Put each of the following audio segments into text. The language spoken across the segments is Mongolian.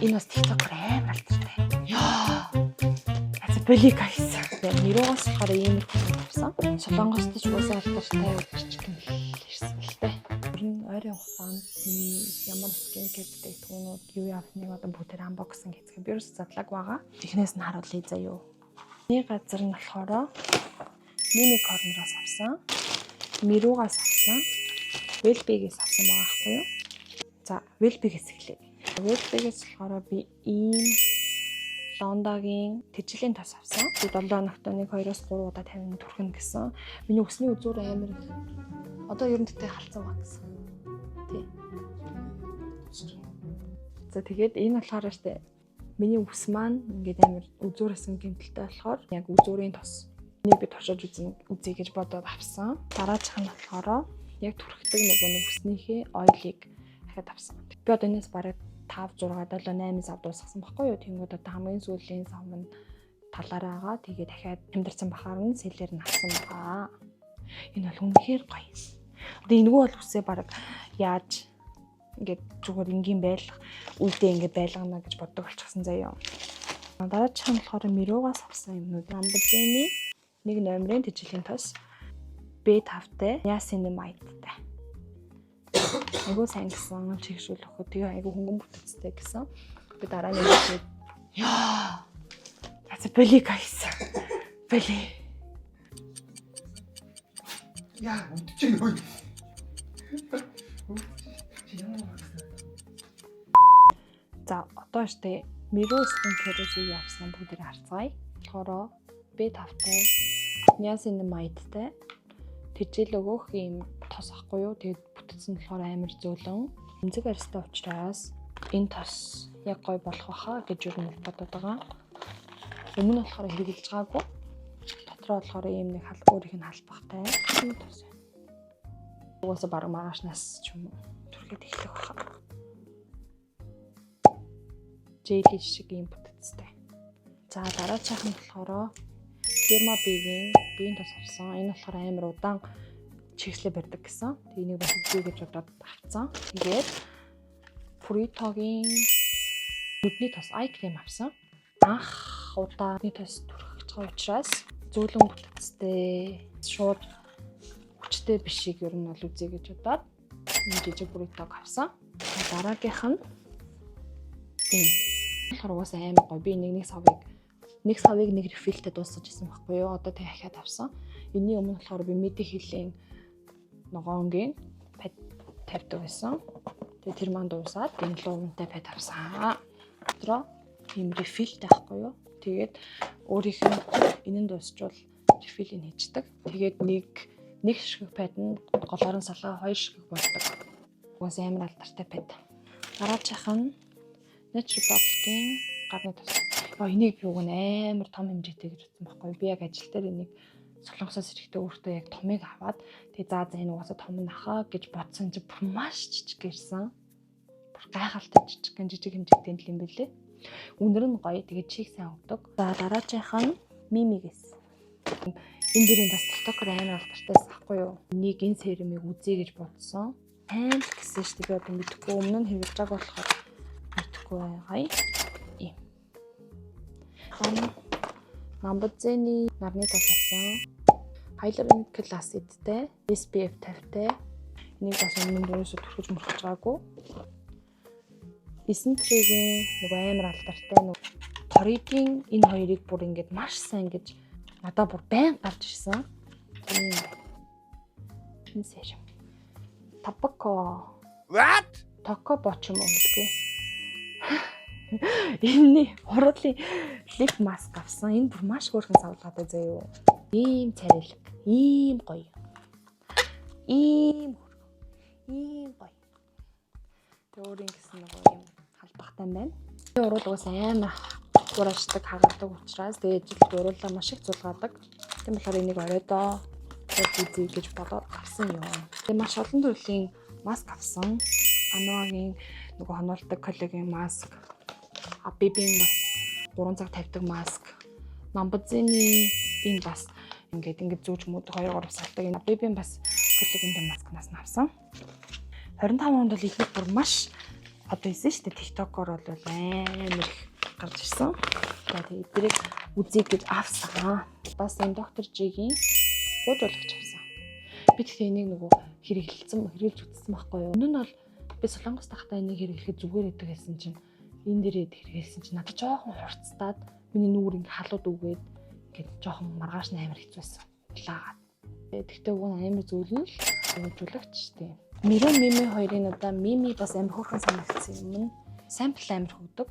Энэ бас TikTok-оор амар алдартай. Яа. Аз болиг гайс. Нэрээс болохоор ийм тавьсан. Солонгост ч уусаа алдартай жижиг юм ирсэн л дээ. Ер нь ойрын хугацаанд ямар skincare-тэй түүнүүд юу явсныг одоо бүгдээр unboxing хийцгээ би ерөөс задлаг байгаа. Эхнээс нь харуулъя заяа. Нэг газар нь болохоор Mimi Corner-оос авсан. Miru-гаас авсан. Welby-гээс авсан байгаа байхгүй юу? За, Welby-гээс эхлэе. Welby-гээс болохоор би ийм Лондагийн тэжлийн тос авсан. Би 7 хоногт 1-2-3 удаа тавина түрхэн гэсэн. Миний өсний үзүүр амар их. Одоо ер нь тэтэ халцсан баг гэсэн. Тий. За тэгээд энэ болохоор штэ миний үс маань ингээд амар үзүүрээс гэмтэлтэй болохоор яг үзүүрийн тос. Энийг би туршиж үзье гэж бодоод авсан. Дараачих нь болохоор яг түрхдэг нөгөө нэг үснийхээ ойлыг дахиад авсан. Би одоо энэс бараг 5 6 7 8 сав дуусгасан байхгүй юу? Тэнгүүд одоо хамгийн сүүлийн сав нь талаараа байгаа. Тэгээ дахиад хямдарсан бахаар нь сэлээр нь авсан байгаа. Энэ бол үнэхээр гоё. Одоо энэгүй бол үсээ бараг яаж ингээд зүгээр энгийн байлах үедээ ингээд байлгана гэж боддог болчихсон заяа. Дараачих нь болохоор Miru-гаас авсан юмнууд Lamborghini 1 номерын тэжлийн тос B5-тай Niacinamide-тай. Айгуу сайн гэсэн чигшүүл өгөх. Тэгээ айгуу хөнгөн бүтэцтэй гэсэн. Би дараа нь хэлээд яа. That's a belly guys. Belly. Яа, үтчих юу. За, одоо штэ Miru skincare-ээс юу явсан бүгдийг харцгаая. Болохоор B5-тай Niacinamide-тай тэжил өгөх юм тос ахгүй юу. Тэгээд бүтцэн болохоор амар зөөлөн. Эмзэг арьстай учраас энэ тос яг гоё болох байхаа гэж юу нэг бодоод байгаа. Өмнө нь болохоор хэрэгжилж байгаагүй. Дотроо болохоор ийм нэг өөрийнх нь халбахтай энэ тос. Угаасаа баруун маргаашнаас ч юм уу түрхэд эхлэх байхаа. Jelly шиг ийм бүтцтэй. За дараачих нь болохоор Derma B-ийн биеийн тос авсан. Энэ болохоор амар удаан чигслээ барьдаг гэсэн. Тэнийг бас үзье гэж бодоод авсан. Тэгээд Purito-гийн нүдний тос eye cream авсан. Анх удааны тос түрхэж байгаа учраас зөөлөн бүтцтэй, шууд хүчтэй бишийг ер нь бол үзье гэж бодоод энэ жижиг Purito-г авсан. Дараагийнх нь энэ. Тэгэхээр угаасаа амар гоё. Би нэг савыг нэг рефилтэй дуусгаж исэн байхгүй юу? Одоо тэг ахиад авсан. Энийн өмнө болохоор би Medi Heal-ийн ногоонгийн пад тавьдаг байсан. Тэгээ тэр маань дуусаад энэ луунтай пад авсан. Дотроо ийм рефилтэй байхгүй юу? Тэгээд өөрийнх нь энэ нь дуусчвал рефилийг хийждэг. Тэгээд нэг ширхэг пад нь голоор нь салгаа 2 ширхэг болдог. Угаасаа амар алдартай пад. Дараачих нь Nature Republic-ийн гадны тос. Энийг би уг нь амар том хэмжээтэй гэж утсан байхгүй. Би яг ажил дээр энийг солонгосоос ирэхдээ өөртөө яг томыг аваад тэгээ за энэ угаасаа том нахаа гэж бодсон чи бүр маш жижиг ирсэн. Бүр гайхалтай жижиг хэмжээтэй юм билээ. Үнэр нь гоё. Тэгээ чиг сайн өгдөг. За дараачих нь Mimi-гээс. Энэ дэрийн бас TikTok-оор амар алдартай байхгүй юу? Энийг энэ серумыг үзье гэж бодсон. Сайн гэсэн шүү дээ. Би одоо мэдэхгүй өмнө нь хэрэглэж байгаа болохоор мэдэхгүй байгаа. Lamborghini нарны тос авсан. Hyaluronic acid-тэй, SPF 50-тэй. Энийг бас өмнө дөрөөсөө түрхэж мөрхөж байгаагүй. Essential-ийн нэг амар алдартай нэг Torrid-ийн энэ хоёрыг бүр ингэж маш сайн гэж надад бүр байн гарч ирсэн. Энэ серум. Tapaco. What? Taco боч юм уу гэдгээ. Энэ хурлын лип маск авсан. Энэ бүр маш хөөрхөн савлгаатай заяа. Ийм царилэг, ийм гоё. Ийм гоё. Тэг өөрийн гэсэн нэг ийм халбахтай байна. Би уруулгаас амар гурашдаг, хагардаг учраас тэгээд жил уруулаа маш их зулгаадаг. Тийм болохоор энийг оройдоо үзье гэж бодоод авсан юм. Тэг маш олон төрлийн маск авсан. Ануагийн нөгөө хонолдог коллаген маск. Бибийн бас 3 цаг тавьдаг маск. Lamborghini энэ бас ингээд зүүж мөд 2-3 салтаг энэ бибийн бас коллагентэй маскнаас нь авсан. 25 хонд бол их бүр маш одоо хийсэн шүү дээ. TikTok-оор бол амар их гарч ирсэн. Тэгээд эдрийг үзье гэж авсан. Бас энэ доктор Жигийн гуйжуулагч авсан. Би тэгтээ энийг нөгөө хэрэглэж үзсэн байхгүй юу. Өмнө нь бол би Солонгос тахтаа энийг хэрэглэхэд зүгээр байдаг гэсэн чинь энэ дээрээ хэрэглэсэн чинь надад жоохон хурцтаад миний нүүр ингээ халууд үгээд ингээд жоохон маргааш амар хэцүүсэн. Улаагаад. Тэгтээ уг нь амар зөөлөн л гуйжуулагч тийм. Мими хоёрын удаа Мими бас амар хөөрхөн санагдсан юм. Сампл амар хөгдөг.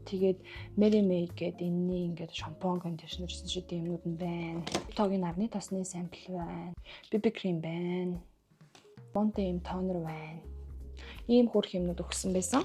Тэгээд Mary May гэдэг энэний ингээд шампунь кондишнер гэсэн шиг юмнууд нь байна. Тогийн нарны тосны сампл байна. BB крем байна. Монте им тонер байна. Ийм хөрх юмнууд өгсөн байсан.